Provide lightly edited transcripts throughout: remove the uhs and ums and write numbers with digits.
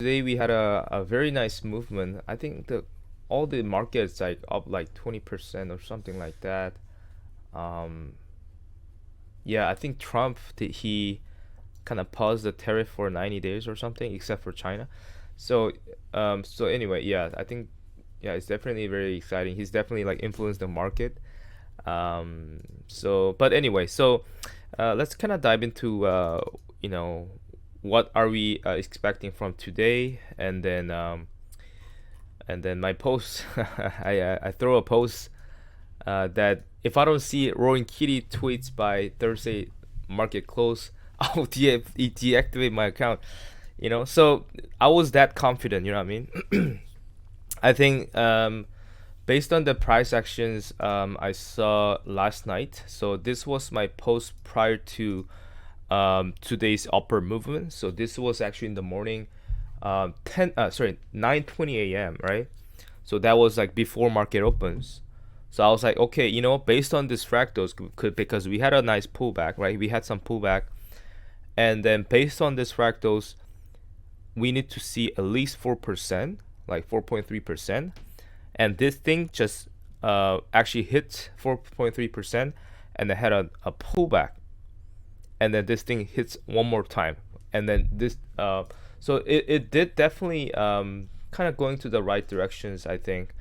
Today we had a very nice movement. I think the all the markets like up like 20% or something like that. Um, yeah, I think he kind of paused the tariff for 90 days or something, except for China. So so anyway, yeah, I think yeah, it's definitely very exciting. He's definitely like influenced the market. So but anyway, so let's kind of dive into you know what are we expecting from today, and then my post. I throw a post that if I don't see Roaring Kitty tweets by Thursday market close, I'll deactivate my account. So I was that confident. You know what I mean? I think based on the price actions I saw last night. So this was my post prior to today's upper movement. So this was actually in the morning, 9:20 a.m. Right? So that was like before market opens. So I was like, okay, based on this fractals, because we had a nice pullback, right? We had some pullback, and then based on this fractals, we need to see at least 4%, like 4.3%, and this thing just actually hit 4.3%, and then had a pullback, and then this thing hits one more time, and then this so it did definitely kind of going to the right directions, I think.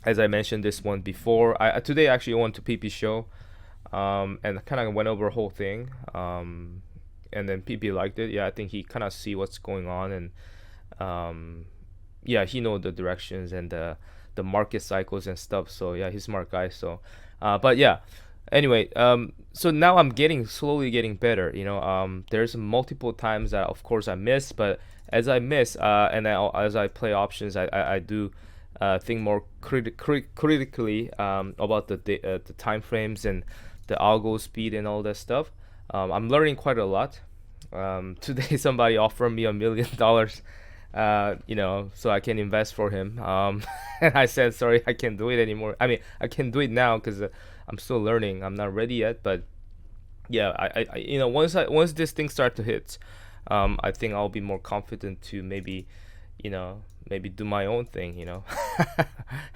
As I mentioned this one before, I today actually went to PP show, and kind of went over the whole thing, and then PP liked it. Yeah, I think he kind of see what's going on, and yeah, he know the directions and the market cycles and stuff. So yeah, he's a smart guy. So but yeah, anyway, so now I'm getting slowly getting better. There's multiple times that of course I miss, but as I miss, as I play options, I do think more critically about the time frames and the algo speed and all that stuff. I'm learning quite a lot. Today somebody offered me $1 million, so I can invest for him. And I said, sorry, I can't do it anymore. I mean, I can do it now because I'm still learning. I'm not ready yet, but yeah, once this thing start to hit, I think I'll be more confident to maybe do my own thing.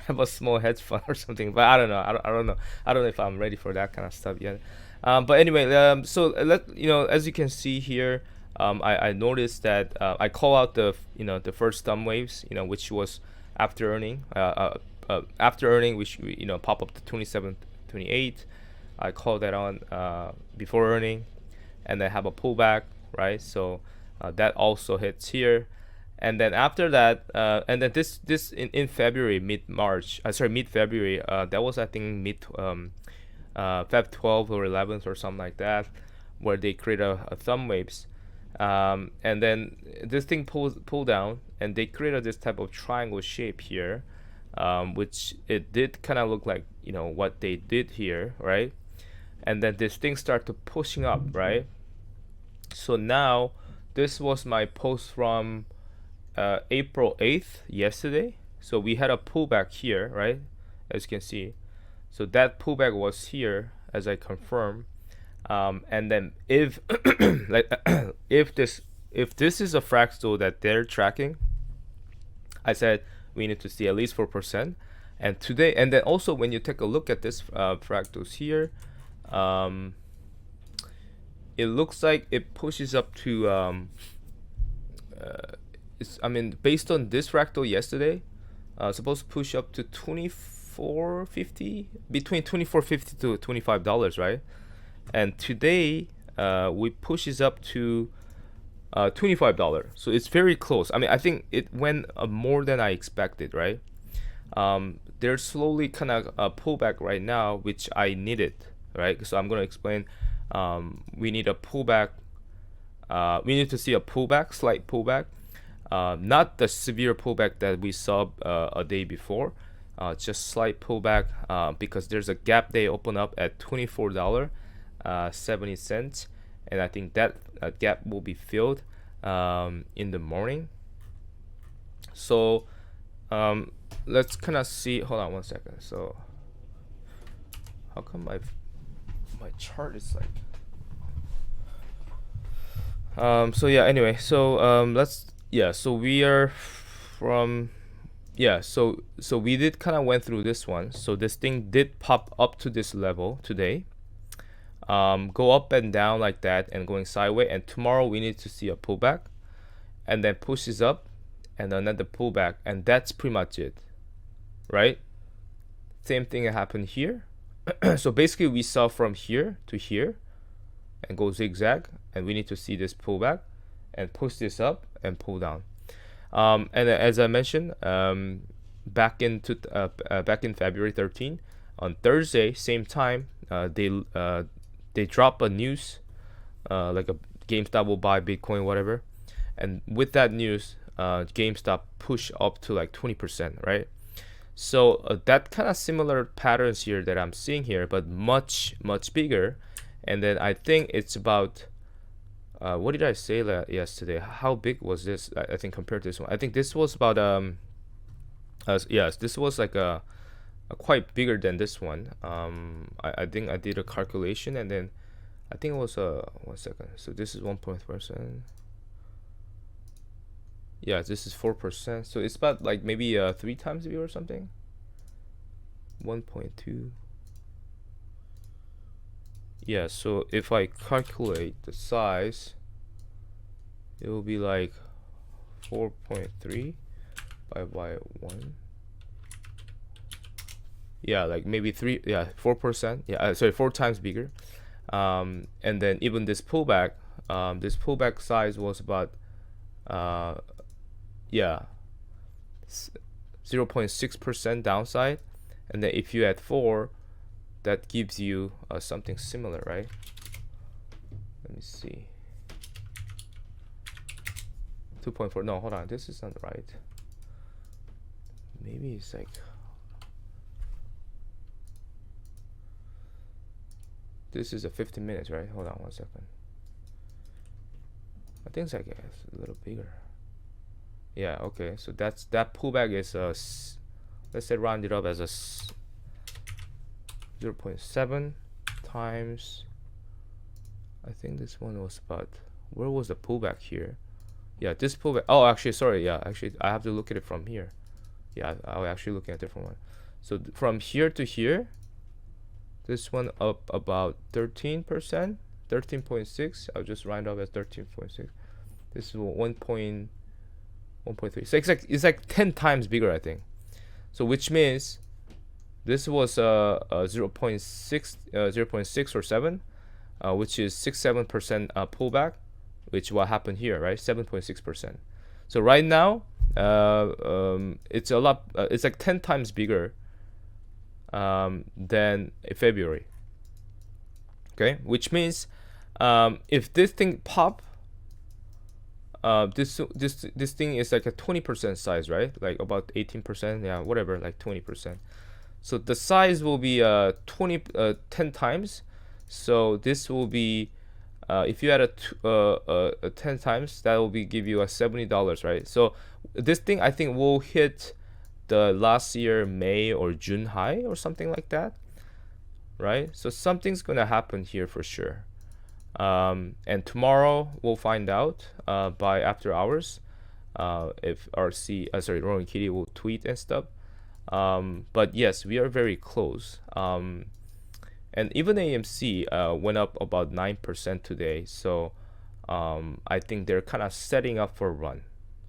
Have a small hedge fund or something. But I don't know. I don't know. I don't know if I'm ready for that kind of stuff yet. But anyway, so as you can see here, I noticed that I call out the first thumb waves, which was after earning, which pop up to 27, 28. I call that on before earning, and then have a pullback, right? So that also hits here, and then after that, and then this in February, mid February, that was I think mid Feb 12th or 11th or something like that, where they create a thumb waves, and then this thing pull down, and they created this type of triangle shape here, which it did kind of look like what they did here, right? And then this thing start to pushing up, right? So now this was my post from April 8th, yesterday. So we had a pullback here, right? As you can see. So that pullback was here, as I confirm. And then if like if this is a fractal that they're tracking, I said we need to see at least 4%. And today, and then also when you take a look at this fractals here, it looks like it pushes up to based on this fractal yesterday, supposed to push up to 24.50, between 24.50 to $25, right? And today we pushes up to $25. So it's very close. I mean, I think it went more than I expected, right? They're slowly kind of a pullback right now, which I needed, right? So I'm going to explain. We need a pullback. We need to see a pullback, slight pullback, not the severe pullback that we saw a day before. Just slight pullback because there's a gap they open up at $24.70, and I think that gap will be filled in the morning. So let's kind of see. Hold on one second. So how come my chart is like So yeah, anyway, so let's yeah, so we are from yeah, so we did kind of went through this one. So this thing did pop up to this level today. Go up and down like that and going sideways, and tomorrow we need to see a pullback and then pushes up and another pullback, and that's pretty much it, right? Same thing happened here. So basically we saw from here to here and go zigzag, and we need to see this pullback and push this up and pull down. And as I mentioned, back in February 13 on Thursday, same time, they drop a news, like a GameStop will buy Bitcoin, whatever, and with that news, GameStop push up to like 20%, right? So that kind of similar patterns here that I'm seeing here, but much bigger. And then I think it's about what did I say yesterday? How big was this? I think compared to this one, I think this was about yes, this was like a quite bigger than this one. I think I did a calculation, and then I think it was 1 second. So this is 1.4%. Yeah, this is 4%. So it's about like maybe 3 times view or something. 1.2. Yeah, so if I calculate the size, it will be like 4.3 by 1. Yeah, like maybe 4%. Yeah, sorry, 4 times bigger. And then even this pullback size was about yeah, 0.6% downside, and then if you add 4, that gives you something similar, right? Let me see. 2.4. No, hold on, this is not right. Maybe it's like, this is a 15 minutes, right? Hold on 1 second. I think it's like it's a little bigger. Yeah, okay, so that pullback is let's say round it up as a 0.7 times, I think this one was about, where was the pullback here? Yeah, this pullback, oh actually sorry, yeah, actually I have to look at it from here. Yeah, I'll actually look at a different one. So from here to here, this one up about 13%, 13.6. I'll just round up as 13.6. This is 1.3. So it's like 10 times bigger, I think. So which means this was 0.6 or 7, which is 6-7% pullback, which what happened here, right? 7.6%. So right now, it's a lot. It's like 10 times bigger than February. Okay, which means if this thing pop, this thing is like a 20% size, right? Like about 18%, yeah, whatever, like 20%. So the size will be 10 times. So this will be if you add a 10 times, that will be give you a $70, right? So this thing I think will hit the last year May or June high or something like that, right? So something's gonna happen here for sure. And tomorrow we'll find out by after hours if Rowan Kitty will tweet and stuff. But yes, we are very close. And even AMC went up about 9% today. So I think they're kind of setting up for a run,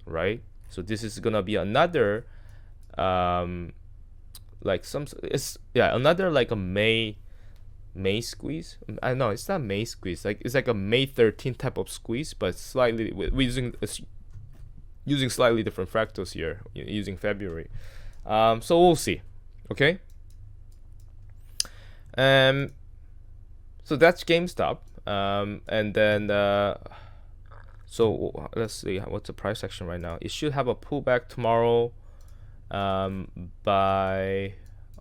right? So this is gonna be another another like a May squeeze. No, it's not May squeeze. Like it's like a May 13th type of squeeze, but slightly we're using slightly different fractals here, using February. So we'll see. Okay. So that's GameStop. And then so let's see what's the price action right now. It should have a pullback tomorrow by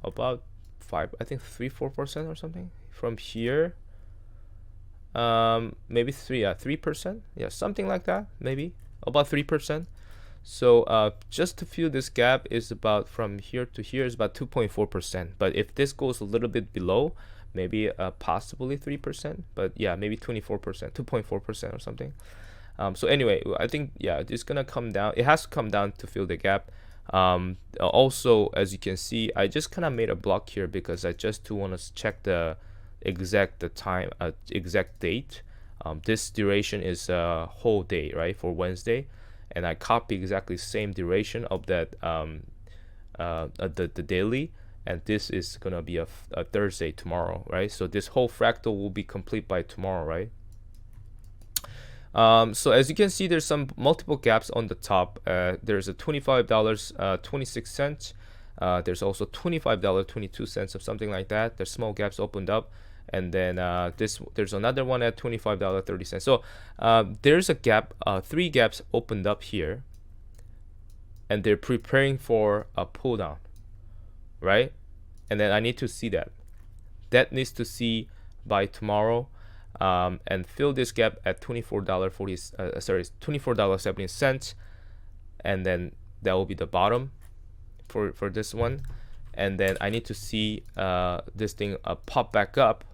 about 3-4% or something from here. Maybe 3%, yeah, something like that, maybe about 3%. So just to fill this gap is about from here to here is about 2.4%. But if this goes a little bit below, maybe possibly 3%, but yeah, maybe 24%, 2.4% or something. So anyway, I think yeah, it's gonna come down. It has to come down to fill the gap. Also, as you can see, I just kind of made a block here because I just want to check the time, exact date. This duration is a whole day, right, for Wednesday, and I copy exactly same duration of that the daily, and this is gonna be a Thursday tomorrow, right? So this whole fractal will be complete by tomorrow, right? So as you can see, there's some multiple gaps on the top. There's a $25.26. There's also $25.22 of something like that. There's small gaps opened up, and then there's another one at $25.30. So there's a gap, 3 gaps opened up here, and they're preparing for a pull down, right? And then I need to see that. That needs to see by tomorrow. And fill this gap at $24.70, and then that will be the bottom for this one. And then I need to see this thing pop back up.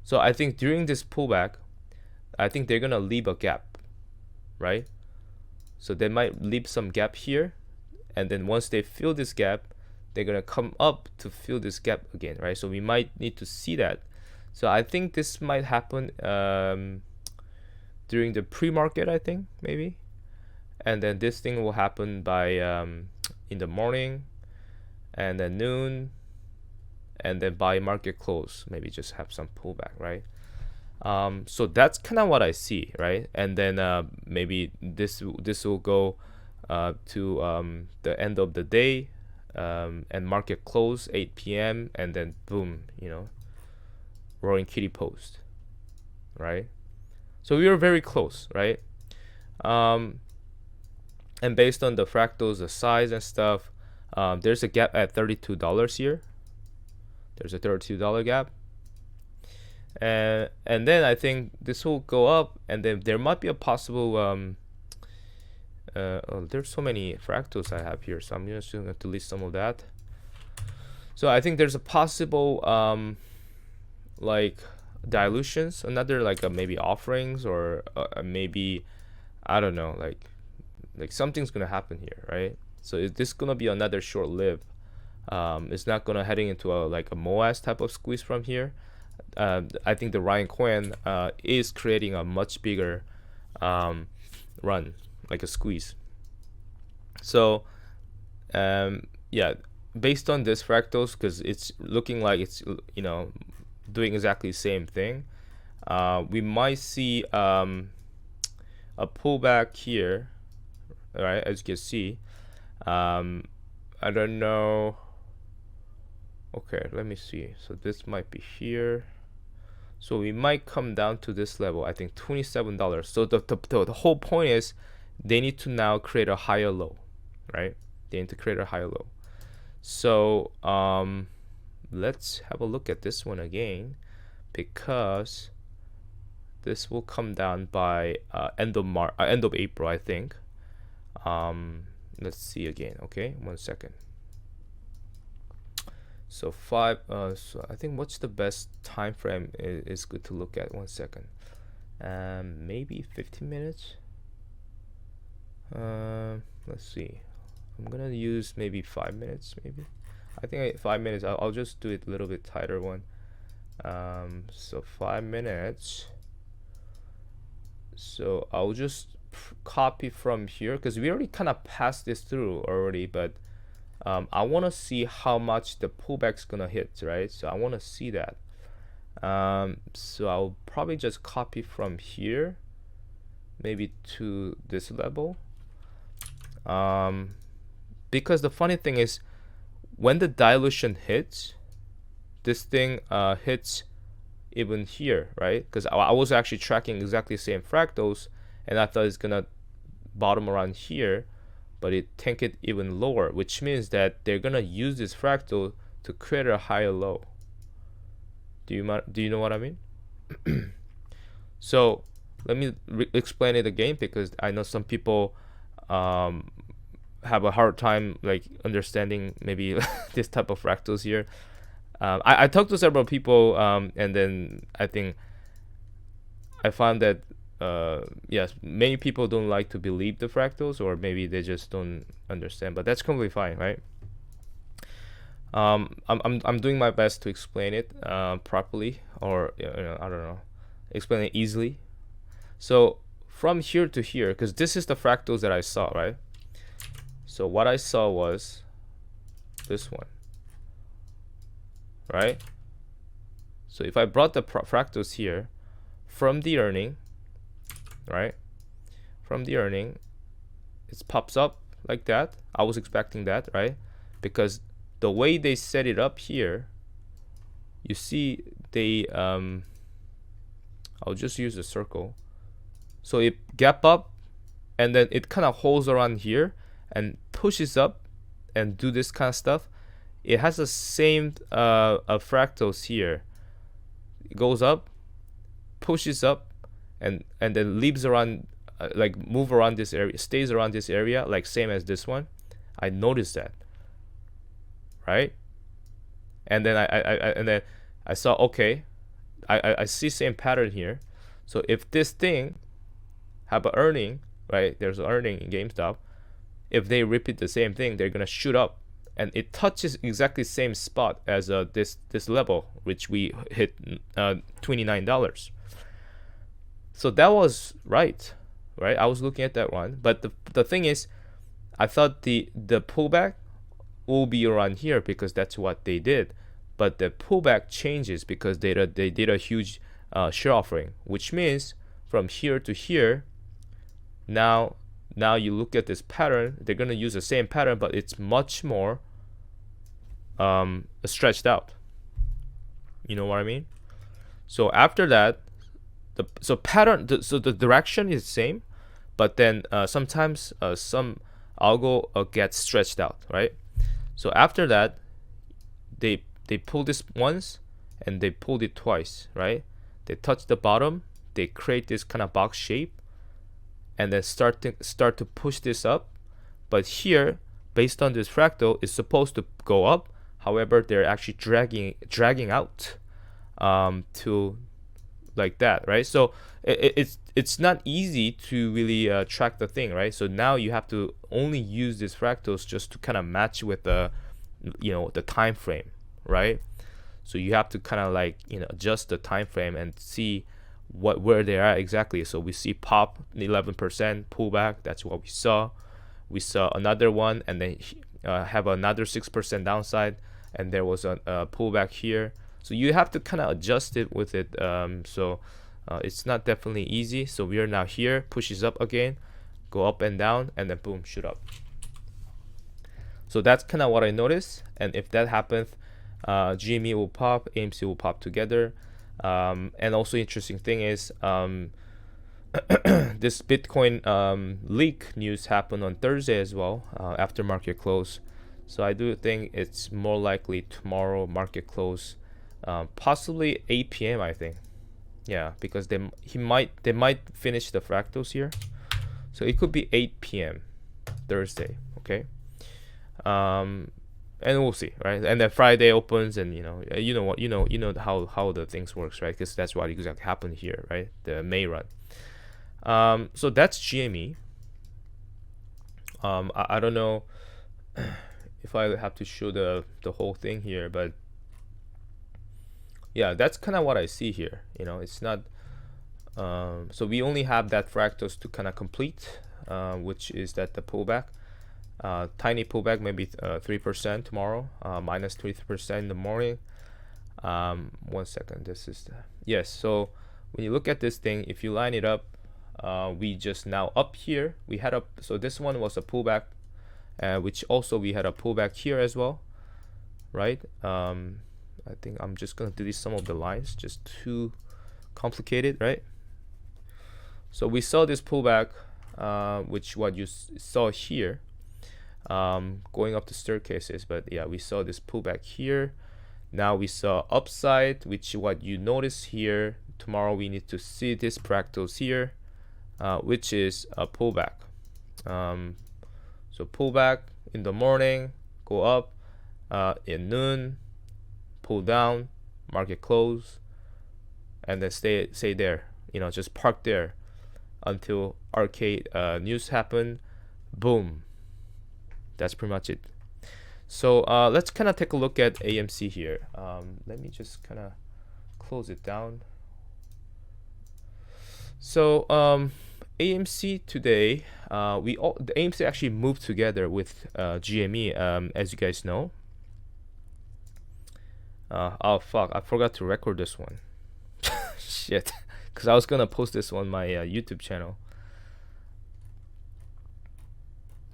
So I think during this pullback, I think they're gonna leave a gap, right? So they might leave some gap here, and then once they fill this gap, they're gonna come up to fill this gap again, right? So we might need to see that. So I think this might happen during the pre-market, I think, maybe. And then this thing will happen by in the morning, and then noon, and then by market close, maybe just have some pullback, right? So that's kind of what I see, right? And then maybe this will go to the end of the day, and market close 8 p.m. and then boom, roaring kitty post, right? So we were very close, right? And based on the fractals, the size and stuff, there's a gap at $32 here. There's a $32 gap, and then I think this will go up, and then there might be a possible there's so many fractals I have here, so I'm just going to delete some of that. So I think there's a possible like dilutions, another like maybe offerings, or maybe I don't know, like something's gonna happen here, right? So is this gonna be another short live? It's not gonna heading into a like a MOAS type of squeeze from here. I think the Ryan Cohen is creating a much bigger run, like a squeeze. So yeah, based on this fractals, because it's looking like it's doing exactly the same thing, we might see a pullback here, right? As you can see, I don't know. Okay, let me see. So this might be here. So we might come down to this level, I think $27. So the whole point is they need to now create a higher low, right? They need to create a higher low. So let's have a look at this one again, because this will come down by end of April, I think. Let's see again. Okay, 1 second. So so I think what's the best time frame is good to look at. 1 second. Maybe 15 minutes. Let's see. I'm gonna use maybe 5 minutes, maybe. I think 5 minutes. I'll just do it a little bit tighter one. So 5 minutes. So I'll just copy from here, because we already kind of passed this through already, but I want to see how much the pullback's gonna hit, right? So I want to see that. So I'll probably just copy from here, maybe to this level. Because the funny thing is, when the dilution hits, this thing hits even here, right? Because I was actually tracking exactly the same fractals, and I thought it's gonna bottom around here, but it tanked it even lower, which means that they're gonna use this fractal to create a higher low. Do you know what I mean? So let me explain it again, because I know some people have a hard time like understanding maybe this type of fractals here. I talked to several people, and then I think I found that yes, many people don't like to believe the fractals, or maybe they just don't understand, but that's completely fine, right? I'm doing my best to explain it properly, or I don't know, explain it easily. So from here to here, because this is the fractals that I saw, right? So what I saw was this one, right? So if I brought the fractals here from the earning, right? From the earning, it pops up like that. I was expecting that, right? Because the way they set it up here, you see they I'll just use a circle. So it gap up, and then it kind of holds around here and pushes up and do this kind of stuff. It has the same fractals here. It goes up, pushes up, and then leaves around, like move around this area, stays around this area, like same as this one. I noticed that, right? And then I saw, okay, I see same pattern here. So if this thing have an earning, right? There's an earning in GameStop. If they repeat the same thing, they're gonna shoot up, and it touches exactly same spot as this level, which we hit $29. So that was right? I was looking at that one, but the thing is, I thought the pullback will be around here because that's what they did, but the pullback changes because they did a huge share offering, which means from here to here. Now you look at this pattern, they're gonna use the same pattern, but it's much more stretched out. You know what I mean? So after that, the direction is the same, but then sometimes some algo gets stretched out, right? So after that, they pull this once and they pulled it twice, right? They touch the bottom, they create this kind of box shape, and then start to push this up. But here, based on this fractal, it's supposed to go up. However, they're actually dragging out to like that, right? So it's not easy to really track the thing, right? So now you have to only use these fractals just to kind of match with the the time frame, right? So you have to kind of like adjust the time frame and see where they are exactly. So we see pop 11% pullback. That's what we saw. We saw another one, and then have another 6% downside, and there was a pullback here. So you have to kind of adjust it with it. So it's not definitely easy. So we are now here, pushes up again, go up and down, and then boom, shoot up. So that's kind of what I noticed. And if that happens, GME will pop, AMC will pop together. And also interesting thing is this Bitcoin leak news happened on Thursday as well, after market close. So I do think it's more likely tomorrow market close, possibly 8 p.m. I think. Yeah, because they might finish the fractals here, so it could be 8 p.m. Thursday. Okay. And we'll see, right? And then Friday opens, and you know how the things works, right? Because that's what exactly happened here, right? The May run. So that's GME. I don't know if I have to show the whole thing here, but yeah, that's kind of what I see here. It's not. So we only have that fractals to kind of complete, which is that the pullback. Tiny pullback, maybe 3% tomorrow, minus 3% in the morning. 1 second, this is yes. So when you look at this thing, if you line it up, we just now up here, we had a, so this one was a pullback, which also we had a pullback here as well, right? I think I'm just gonna delete some of the lines, just too complicated, right? So we saw this pullback, which what you saw here, going up the staircases, but yeah, we saw this pullback here. Now we saw upside, which what you notice here. Tomorrow we need to see this fractals here, which is a pullback. So pullback in the morning, go up, in noon, pull down, market close, and then stay there, just park there. until arcade news happened. Boom. That's pretty much it. So let's kind of take a look at AMC here. Let me just kind of close it down. So AMC today, the AMC actually moved together with GME, as you guys know. Oh fuck, I forgot to record this one. Shit, because I was gonna post this on my YouTube channel.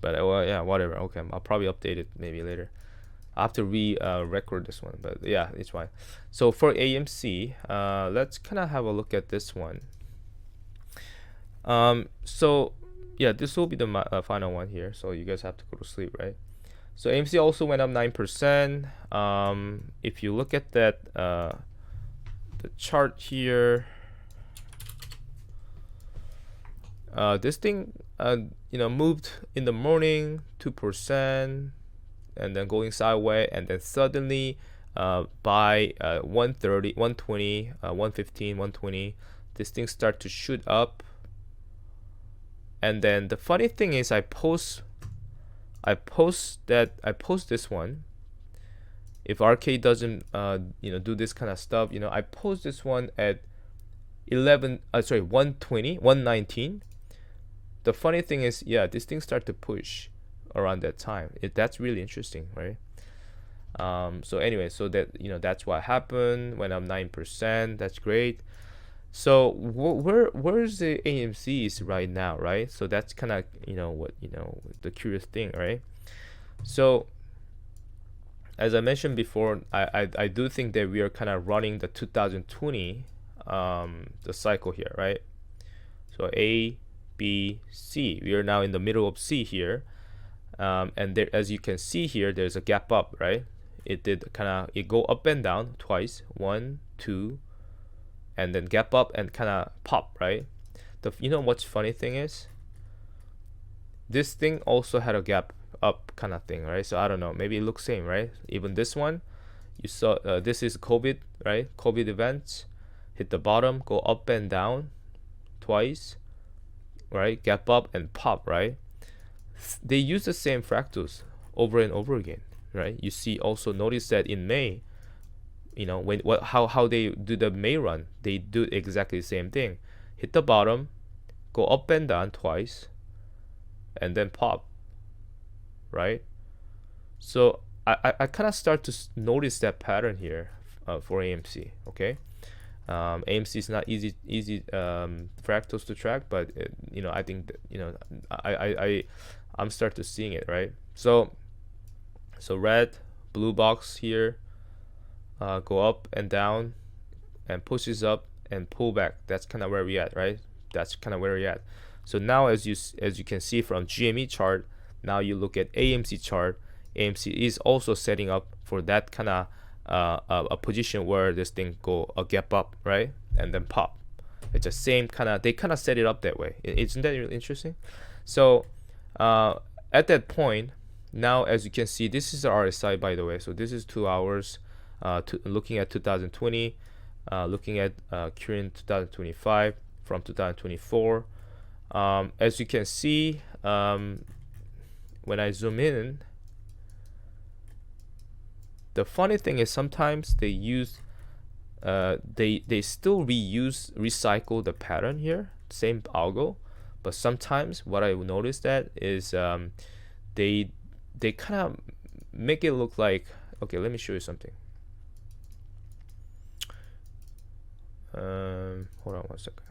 But well, yeah, whatever. Okay, I'll probably update it maybe later. I have to record this one, but yeah, it's fine. So for AMC, let's kind of have a look at this one. So yeah, this will be the final one here. So you guys have to go to sleep, right? So AMC also went up 9%. If you look at that, the chart here, this thing, moved in the morning 2%, and then going sideways, and then suddenly, by 130, 120, 115, 120, this thing start to shoot up. And then the funny thing is, I post this one. If arcade doesn't do this kind of stuff, I post this one at 120, 119. The funny thing is, yeah, this thing start to push around that time. That's really interesting, right? So anyway, so that that's what happened. Went up 9%. That's great. So where's the AMC's right now, right? So that's kind of the curious thing, right? So as I mentioned before, I do think that we are kind of running the 2020 the cycle here, right? So A, B, C. We are now in the middle of C here, and there, as you can see here, there's a gap up, right? It go up and down twice, 1, 2. And then gap up and kind of pop, right? What's funny thing is, this thing also had a gap up kind of thing, right? So I don't know, maybe it looks same, right? Even this one, you saw this is COVID, right? COVID events, hit the bottom, go up and down twice, right? Gap up and pop, right? They use the same fractals over and over again, right? You see, also notice that in May, how they do the May run, they do exactly the same thing. Hit the bottom, go up and down twice, and then pop, right? So I kind of start to notice that pattern here for AMC. Okay, AMC is not easy fractals to track, but I think that, I'm start to seeing it, right? So red, blue box here. Go up and down and pushes up and pull back. That's kind of where we at, right? That's kind of where we at. So now as you can see from GME chart, now you look at AMC chart, AMC is also setting up for that kind of a position where this thing go a gap up, right? And then pop. It's the same kind of, they kind of set it up that way. Isn't that really interesting? So at that point, now as you can see, this is the RSI, by the way. So this is 2 hours. Looking at 2020, looking at current 2025 from 2024. As you can see, when I zoom in, the funny thing is sometimes they use they still recycle the pattern here, same algo, but sometimes what I noticed that is they kind of make it look like, okay, let me show you something. Hold on 1 second.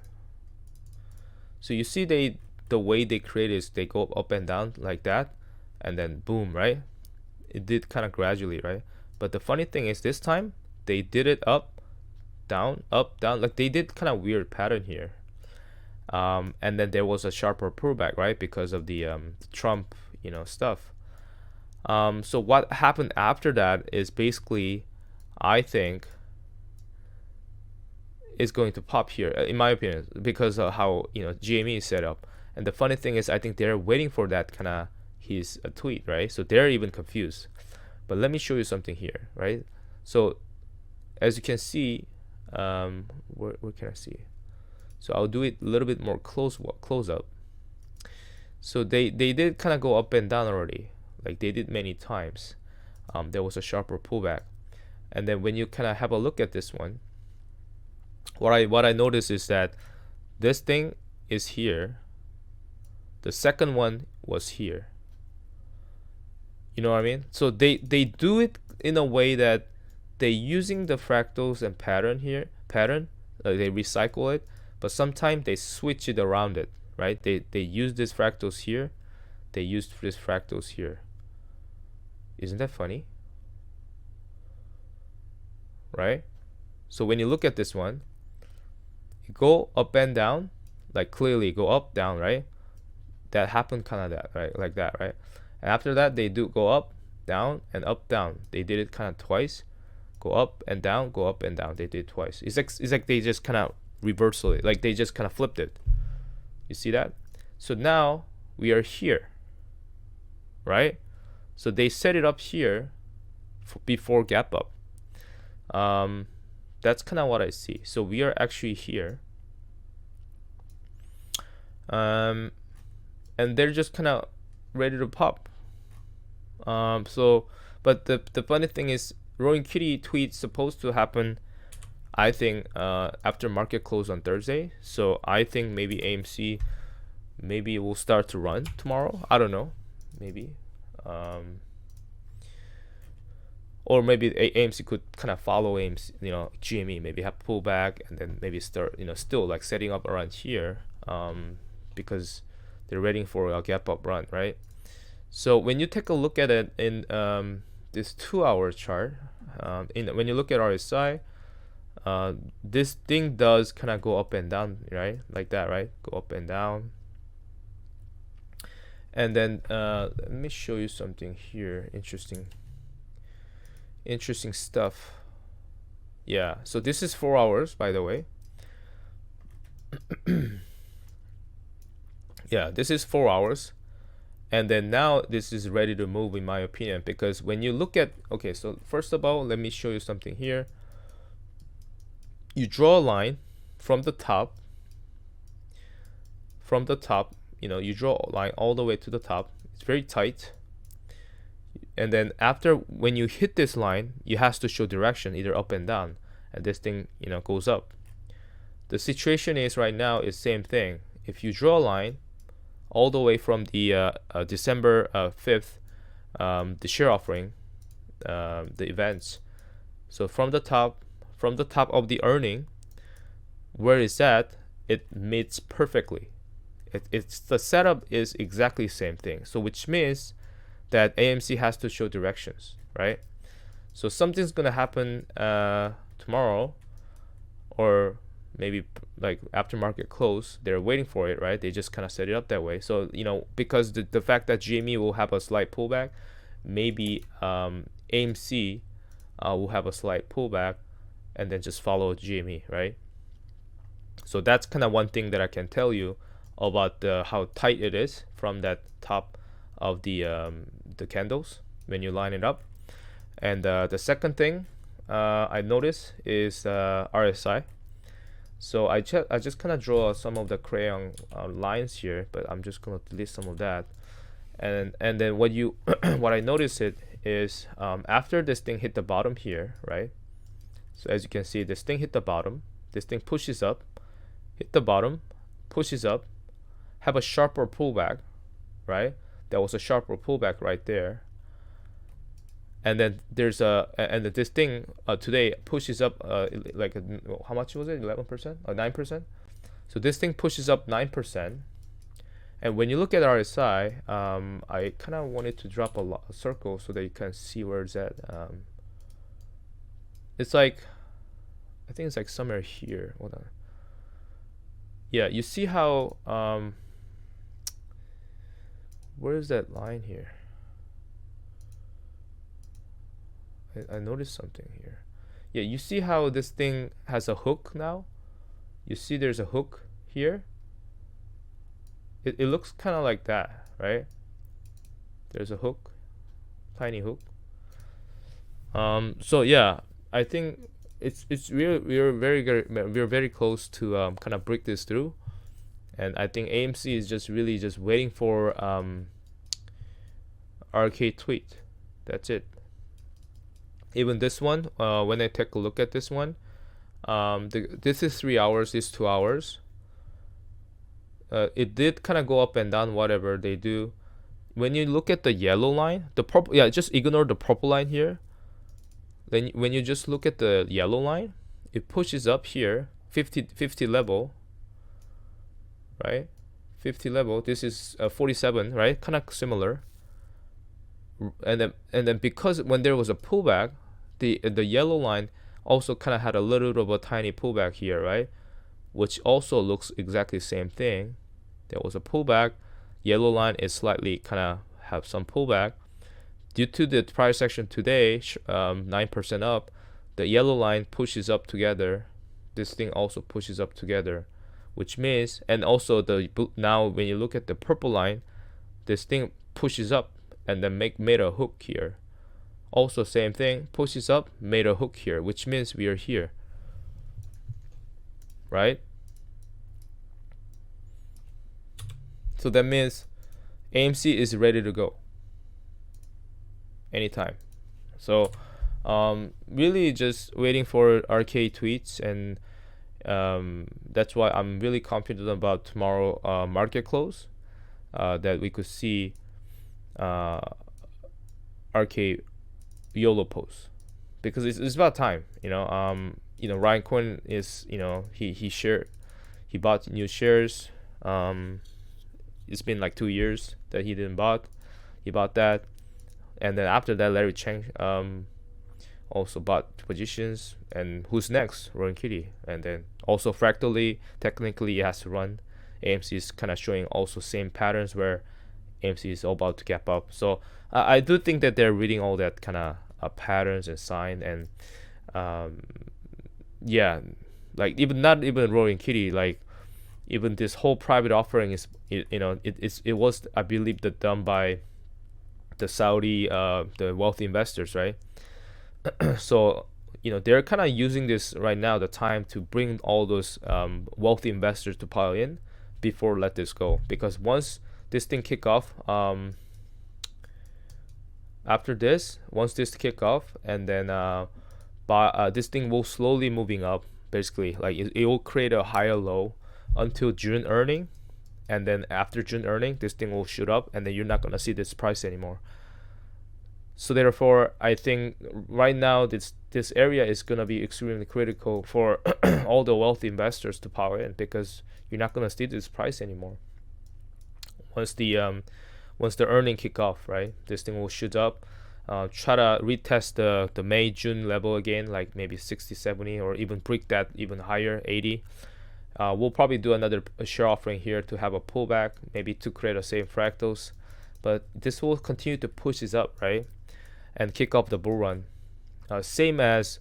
So you see the way they create is they go up and down like that, and then boom, right? It did kind of gradually, right? But the funny thing is this time they did it up, down, like they did kind of weird pattern here. And then there was a sharper pullback, right? Because of the Trump, stuff. So what happened after that is basically, I think, is going to pop here, in my opinion, because of how GME is set up. And the funny thing is, I think they're waiting for that kind of his tweet, right? So they're even confused. But let me show you something here, right? So as you can see, where can I see? So I'll do it a little bit more close up. So they did kind of go up and down already, like they did many times. There was a sharper pullback, and then when you kind of have a look at this one, what I notice is that this thing is here. The second one was here. You know what I mean? So they do it in a way that they using the fractals and pattern, they recycle it, but sometimes they switch it around it, right? They use these fractals here, they use these fractals here. Isn't that funny? Right? So when you look at this one, you go up and down, like clearly go up, down, right? That happened kind of that, right? Like that, right? And after that, they do go up, down, and up, down. They did it kind of twice. Go up and down, go up and down. They did it twice. It's like they just kind of reversal it, like they just kind of flipped it. You see that? So now we are here, right? So they set it up here before gap up. That's kind of what I see. So we are actually here, and they're just kind of ready to pop. But the funny thing is, Roaring Kitty tweet's supposed to happen, I think, after market close on Thursday. So I think maybe AMC, maybe it will start to run tomorrow. I don't know, maybe. Or maybe AMC could kind of follow AMC, GME, maybe have pullback and then maybe start, still like setting up around here, because they're waiting for a gap up run, right? So when you take a look at it in this 2-hour chart, when you look at RSI, this thing does kind of go up and down, right? Like that, right? Go up and down. And then let me show you something here. Interesting stuff. Yeah, so this is 4 hours, by the way. Yeah, this is 4 hours. And then now this is ready to move, in my opinion, because when you look at, okay, so first of all, let me show you something here. You draw a line from the top, you draw a line all the way to the top. It's very tight. And then after, when you hit this line, you have to show direction, either up and down, and this thing, goes up. The situation is right now is same thing. If you draw a line all the way from the December 5th, the share offering, the events. So from the top of the earning, where is that? It meets perfectly. It's the setup is exactly the same thing. So which means that AMC has to show directions, right? So something's gonna happen tomorrow, or maybe like after market close. They're waiting for it, right? They just kind of set it up that way. So because the fact that GME will have a slight pullback, maybe AMC will have a slight pullback and then just follow GME, right? So that's kind of one thing that I can tell you about how tight it is from that top of the candles when you line it up. And the second thing I notice is RSI. So I just kind of draw some of the crayon lines here, but I'm just gonna delete some of that. And then what I notice it is after this thing hit the bottom here, right? So as you can see, this thing hit the bottom. This thing pushes up, hit the bottom, pushes up, have a sharper pullback, right? There was a sharper pullback right there. And then there's this thing today pushes up like how much was it? 11% or 9%? So this thing pushes up 9%. And when you look at RSI, I kind of wanted to drop a circle so that you can see where it's at. It's like, I think it's like somewhere here. Hold on. Yeah, you see how where is that line here? I noticed something here. Yeah, you see how this thing has a hook now? You see there's a hook here? It looks kind of like that, right? There's a hook, tiny hook. So yeah, I think it's we're very close to kind of break this through, and I think AMC is just really just waiting for RK tweet. That's it. Even this one, when I take a look at this one, this is 3 hours, this 2 hours. It did kind of go up and down, whatever they do. When you look at the yellow line, the purple, yeah, just ignore the purple line here. Then when you just look at the yellow line, it pushes up here, 50 level, right? 50 level. This is 47, right? Kind of similar. And then because when there was a pullback, the yellow line also kind of had a little bit of a tiny pullback here, right? Which also looks exactly the same thing. There was a pullback. Yellow line is slightly kind of have some pullback. Due to the price action today, 9% up, the yellow line pushes up together. This thing also pushes up together, which means, and also now when you look at the purple line, this thing pushes up and then made a hook here. Also same thing, pushes up, made a hook here, which means we are here, right? So that means AMC is ready to go anytime. So really just waiting for RK tweets, and that's why I'm really confident about tomorrow market close, that we could see RK YOLO post, because it's about time. Ryan Cohen is, he bought new shares. It's been like 2 years that he didn't bought. He bought that, and then after that, Larry Cheng also bought positions. And who's next? Roaring Kitty. And then also fractally, technically, it has to run. AMC is kind of showing also same patterns where AMC is all about to gap up. So I do think that they're reading all that kind of patterns and sign, and yeah, like not even Roaring Kitty, like even this whole private offering is, it was, I believe, done by the Saudi the wealthy investors, right? So they're kind of using this right now, the time to bring all those wealthy investors to pile in before let this go, because once this thing kick off, after this, once this kick off, and then this thing will slowly moving up, basically, like it will create a higher low until June earning, and then after June earning, this thing will shoot up, and then you're not gonna see this price anymore. So therefore, I think right now this area is gonna be extremely critical for all the wealthy investors to power in, because you're not gonna see this price anymore once the earning kick off, right? This thing will shoot up, try to retest the May June level again, like maybe 60, 70, or even break that even higher, 80. We'll probably do another share offering here to have a pullback, maybe to create a same fractals, but this will continue to push this up, right, and kick off the bull run, same as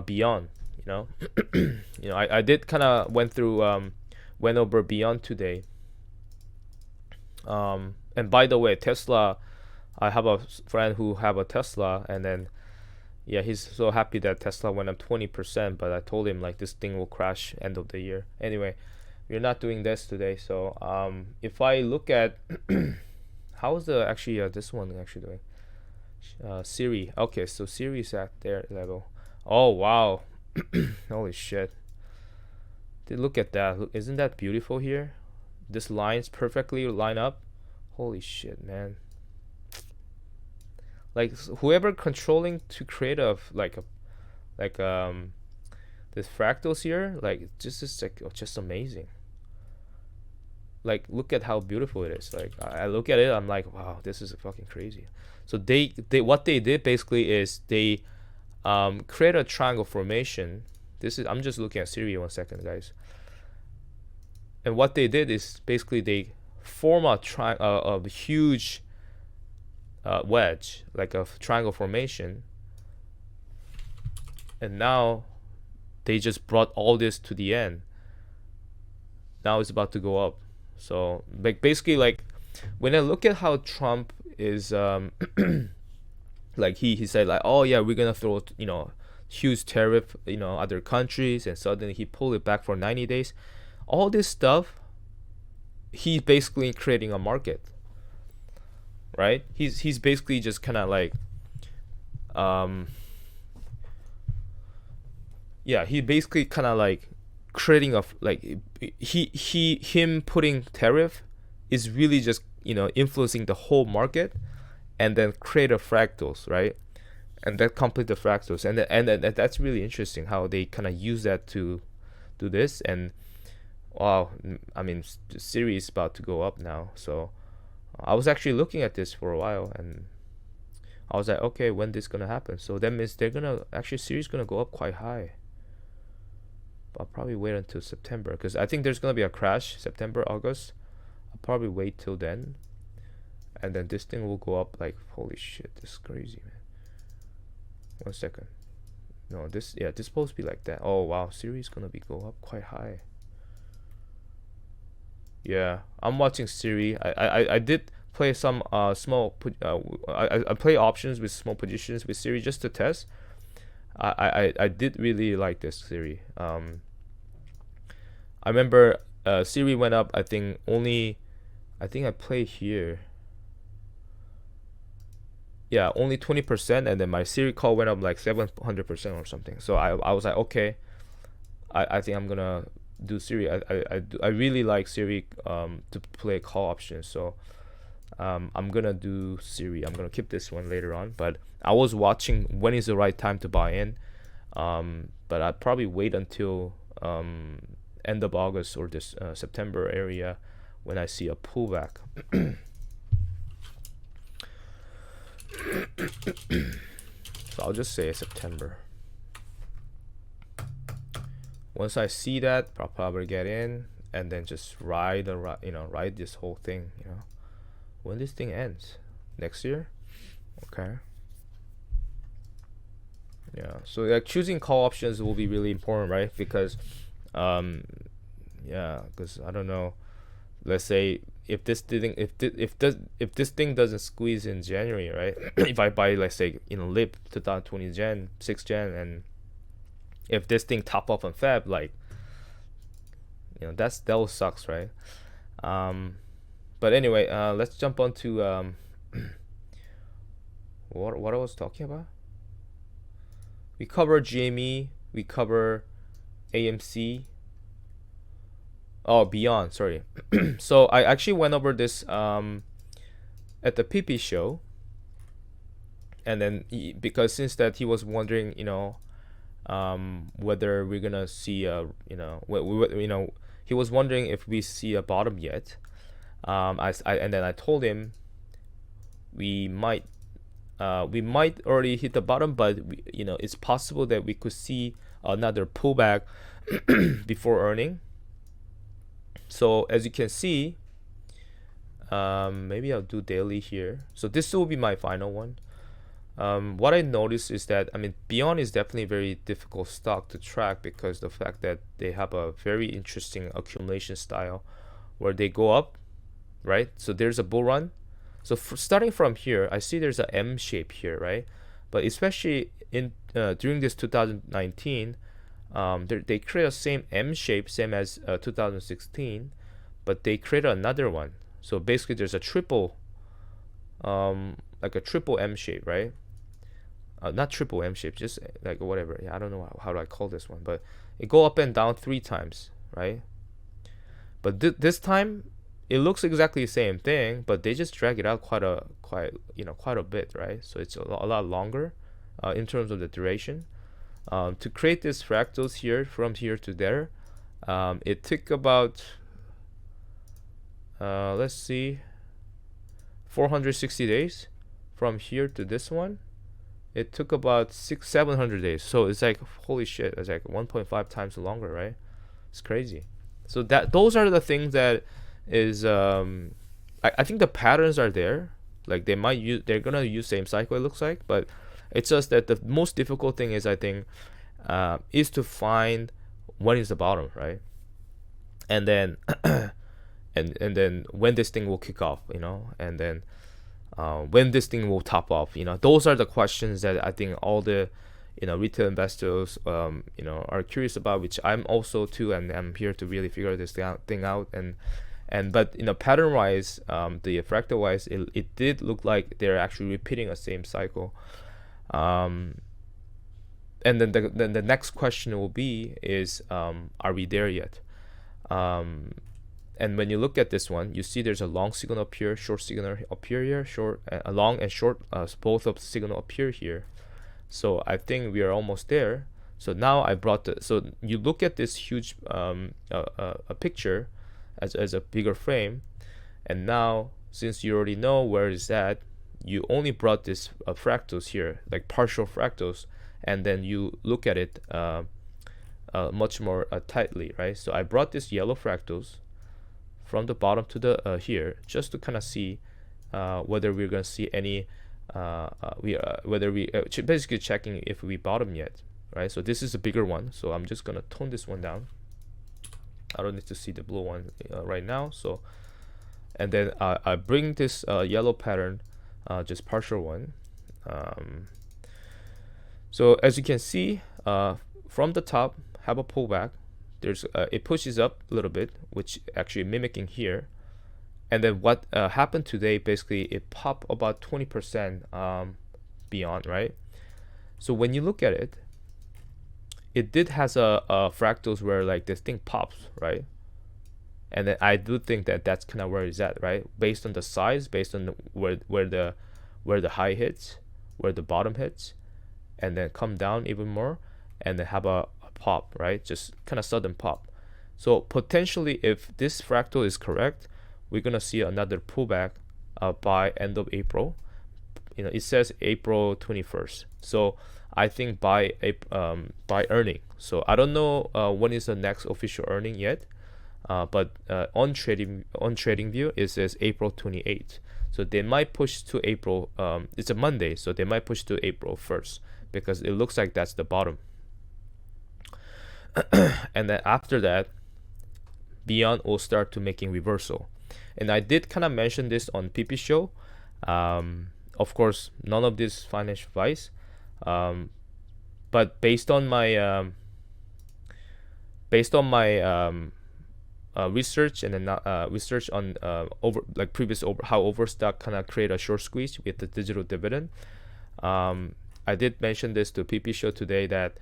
Beyond. I did kind of went over Beyond today. And by the way, Tesla, I have a friend who have a Tesla, and then yeah, he's so happy that Tesla went up 20%, but I told him like this thing will crash end of the year. Anyway, we're not doing this today. So if I look at how is the actually this one actually doing, Siri. Okay, so Siri is at their level. Oh wow, holy shit! Look at that. Isn't that beautiful here? This lines perfectly line up. Holy shit, man! Like whoever controlling to create this fractals here, like this is like just amazing. Like look at how beautiful it is. Like I look at it, I'm like, wow, this is fucking crazy. So they what they did basically is they create a triangle formation. I'm just looking at Siri 1 second, guys. And what they did is basically they form a huge wedge, like a triangle formation, and now they just brought all this to the end. Now it's about to go up. So like basically, like when I look at how Trump is like he said like, oh yeah, we're gonna throw huge tariff, other countries, and suddenly he pulled it back for 90 days. All this stuff, he's basically creating a market, right? He's basically just kind of like, yeah, he basically kind of like creating a like him putting tariff is really just influencing the whole market, and then create a fractals, right? And that complete the fractals, and that's really interesting how they kind of use that to do this. And wow, I mean, the series is about to go up now, so I was actually looking at this for a while, and I was like, okay, when this gonna happen? So that means they're gonna actually series gonna go up quite high. I'll probably wait until September, because I think there's gonna be a crash September, August. I'll probably wait till then, and then this thing will go up like, holy shit, this is crazy, man. 1 second. No, this supposed to be like that. Oh wow, series gonna be go up quite high. Yeah, I'm watching Siri. I did play some small I play options with small positions with Siri just to test. I did really like this Siri. I remember Siri went up, I think I play here. Yeah, only 20%, and then my Siri call went up like 700% or something. So I was like, okay, I think I'm gonna do Siri. I really like Siri to play call options. So I'm gonna do Siri. I'm gonna keep this one later on. But I was watching when is the right time to buy in. But I'd probably wait until end of August or this September area when I see a pullback. So I'll just say September. Once I see that, I'll probably get in and then just ride this whole thing. When this thing ends, next year, okay. Yeah, so like choosing call options will be really important, right? Because, because I don't know. Let's say if this thing doesn't squeeze in January, right? If I buy, let's say, lip 2020 Gen 6 Gen, and if this thing top off on Feb, like, that sucks, right? But anyway, let's jump on to what I was talking about. We cover GME, we cover AMC. Oh, Beyond, sorry. So I actually went over this at the PP show, and then because since that he was wondering, whether we're gonna see he was wondering if we see a bottom yet. And then I told him we might already hit the bottom, but it's possible that we could see another pullback before earning. So as you can see, maybe I'll do daily here. So this will be my final one. What I noticed is that, Beyond is definitely a very difficult stock to track because the fact that they have a very interesting accumulation style where they go up, right? So there's a bull run. So starting from here, I see there's a M shape here, right? But especially in during this 2019, they create a same M shape, same as 2016, but they create another one. So basically, there's a triple, like a triple M shape, right? Not triple M shape, just like whatever. Yeah, I don't know how do I call this one, but it go up and down 3 times, right? But this time, it looks exactly the same thing, but they just drag it out quite a bit, right? So it's a lot longer in terms of the duration. To create this fractals here from here to there, it took about let's see, 460 days from here to this one. It took about 600-700 days. So it's like, holy shit, it's like 1.5 times longer, right? It's crazy. So those are the things that is I think the patterns are there. Like they're gonna use same cycle, it looks like, but it's just that the most difficult thing is, I think, is to find when is the bottom, right? And then and then when this thing will kick off, and then when this thing will top off, those are the questions that I think all the retail investors are curious about, which I'm also too, and I'm here to really figure this thing out. And but pattern wise, the fractal wise, it did look like they're actually repeating a same cycle. And then the next question will be is, are we there yet? And when you look at this one, you see there's a long signal up here, short signal up here, short, long and short, both of the signal appear here. So I think we are almost there. So now I brought so you look at this huge a picture as a bigger frame, and now since you already know where it's at, you only brought this fractals here, like partial fractals, and then you look at it much more tightly, right? So I brought this yellow fractals from the bottom to the here, just to kind of see whether we're gonna see any basically checking if we bottom yet, right? So this is a bigger one, so I'm just gonna tone this one down. I don't need to see the blue one right now. So, and then I bring this yellow pattern, just partial one. So as you can see, from the top, have a pullback. There's it pushes up a little bit, which actually mimicking here. And then what happened today, basically it popped about 20% beyond, right? So when you look at it, it did has a fractals where like this thing pops, right? And then I do think that that's kind of where it's at, right? Based on the size, based on where the high hits, where the bottom hits, and then come down even more, and then have a pop, right? Just kind of sudden pop. So potentially, if this fractal is correct, we're gonna see another pullback by end of April. It says April 21st. So I think by earning. So I don't know when is the next official earning yet, but on TradingView it says April 28th. So they might push to April. It's a Monday, so they might push to April 1st because it looks like that's the bottom. And then after that, beyond will start to making reversal. And I did kind of mention this on PP show. Of course, none of this financial advice. But based on my research, and then research on how Overstock kind of create a short squeeze with the digital dividend, I did mention this to PP show today that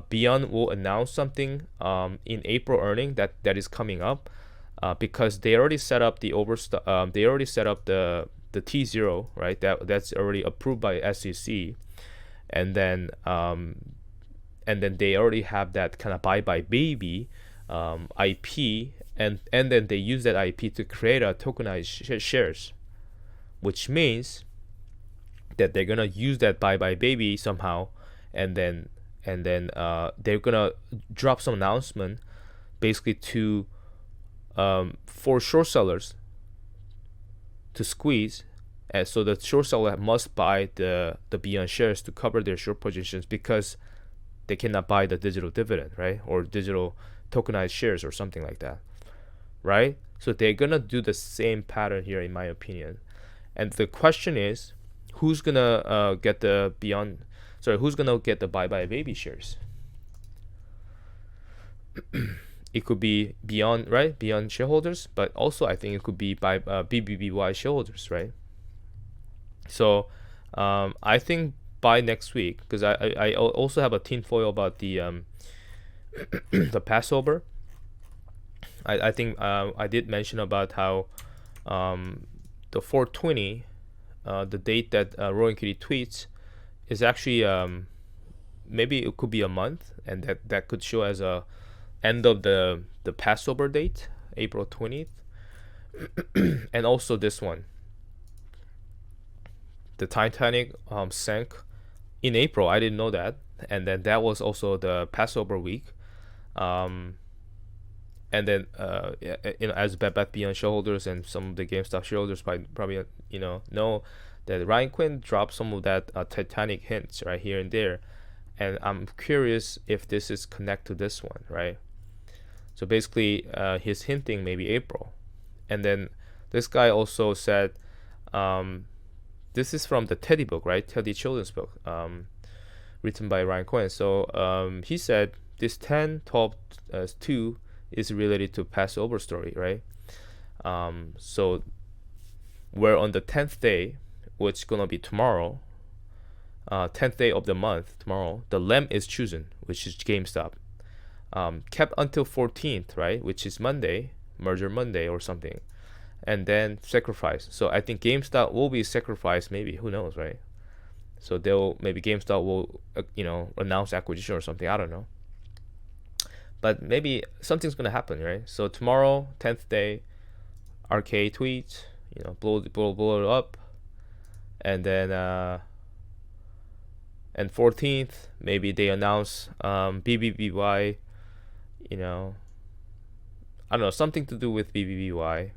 Beyond will announce something in April earning that is coming up, because they already set up the Overstock. They already set up the T0, right? That's already approved by SEC. And then they already have that kind of buy baby IP, and then they use that IP to create a tokenized shares, which means that they're gonna use that buy baby somehow, and then they're gonna drop some announcement, basically to for short sellers to squeeze. And so the short seller must buy the Beyond shares to cover their short positions, because they cannot buy the digital dividend, right? Or digital tokenized shares or something like that, right? So they're gonna do the same pattern here, in my opinion. And the question is, who's gonna get the Beyond? Sorry, who's gonna get the buy baby shares? It could be Beyond, right? Beyond shareholders, but also I think it could be by BBBY shareholders, right? So I think by next week, because I also have a tinfoil about the the Passover. I think I did mention about how the 420, the date that Rowan Kitty tweets, is actually maybe it could be a month, and that could show as a end of the Passover date, April 20th. And also this one, the Titanic sank in April. I didn't know that, and then that was also the Passover week. And then as Bed Bath Beyond shareholders and some of the GameStop shareholders probably know that Ryan Quinn dropped some of that Titanic hints right here and there, and I'm curious if this is connect to this one, right? So basically, he's hinting maybe April, and then this guy also said, this is from the Teddy book, right? Teddy children's book. written by Ryan Cohen. So he said this 10, 12, 2 is related to Passover story, right? So where on the 10th day, which is gonna be tomorrow, 10th day of the month, tomorrow, the lamb is chosen, which is GameStop. Kept until 14th, right, which is Monday, merger Monday or something, and then sacrifice. So I think GameStop will be sacrificed, maybe, who knows, right? So they'll, maybe GameStop will, announce acquisition or something. I don't know. But maybe something's gonna happen, right? So tomorrow, 10th day, RK tweet, blow it up, and then and 14th, maybe they announce BBBY, I don't know, something to do with BBBY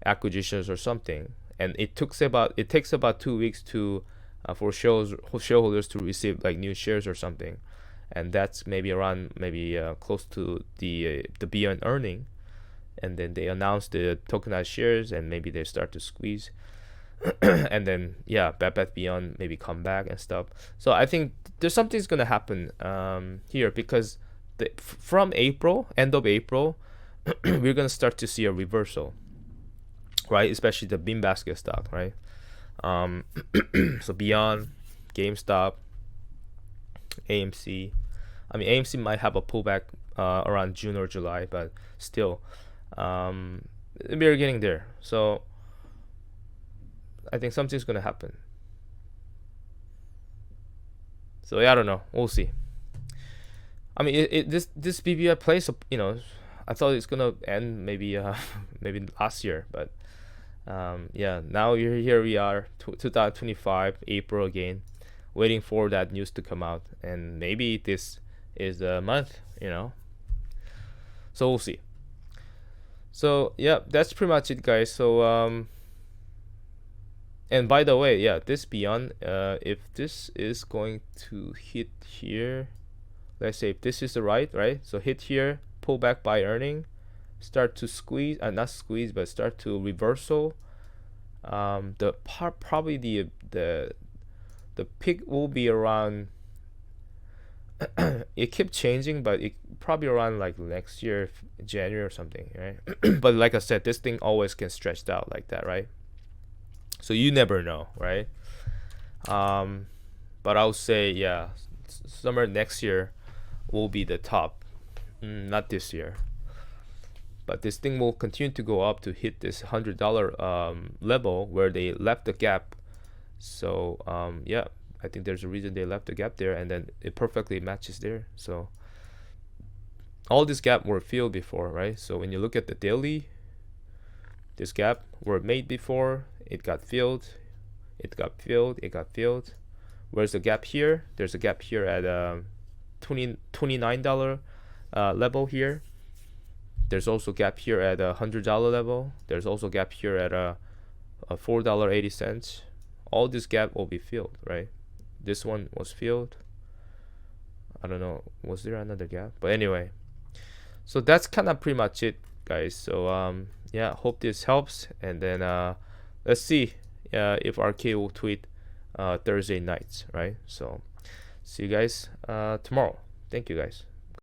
acquisitions or something. And it takes about 2 weeks to for shareholders to receive like new shares or something, and that's maybe around close to the beyond earning, and then they announce the tokenized shares, and maybe they start to squeeze, and then Bed Bath Beyond maybe come back and stuff. So I think there's something's gonna happen here, because from April, end of April, we're gonna start to see a reversal, right? Especially the bean basket stock, right? So Beyond, GameStop, AMC. I mean, AMC might have a pullback around June or July, but still, we're getting there. So I think something's gonna happen. So I don't know. We'll see. I mean, this BBI plays, I thought it's gonna end maybe maybe last year, but now here we are, 2025 April again, waiting for that news to come out, and maybe this is the month, So we'll see. So that's pretty much it, guys. So and by the way, this Beyond, if this is going to hit here, let's say if this is the right, so hit here, pull back by earning, start to squeeze, not squeeze, but start to reversal. Probably the peak will be around. It kept changing, but it probably around like next year, January or something, right? But like I said, this thing always can stretch out like that, right? So you never know, right? But I would say summer next year will be the top, not this year. But this thing will continue to go up to hit this $100 level where they left the gap. So I think there's a reason they left the gap there, and then it perfectly matches there. So all this gap were filled before, right? So when you look at the daily, this gap were made before, it got filled, it got filled, it got filled. Where's the gap here? There's a gap here at $29 level here. There's also gap here at $100 level. There's also gap here at a $4.80. All this gap will be filled, right? This one was filled. I don't know, was there another gap? But anyway, so that's kind of pretty much it, guys. So hope this helps, and then let's see if RK will tweet Thursday nights, right? So see you guys tomorrow. Thank you, guys.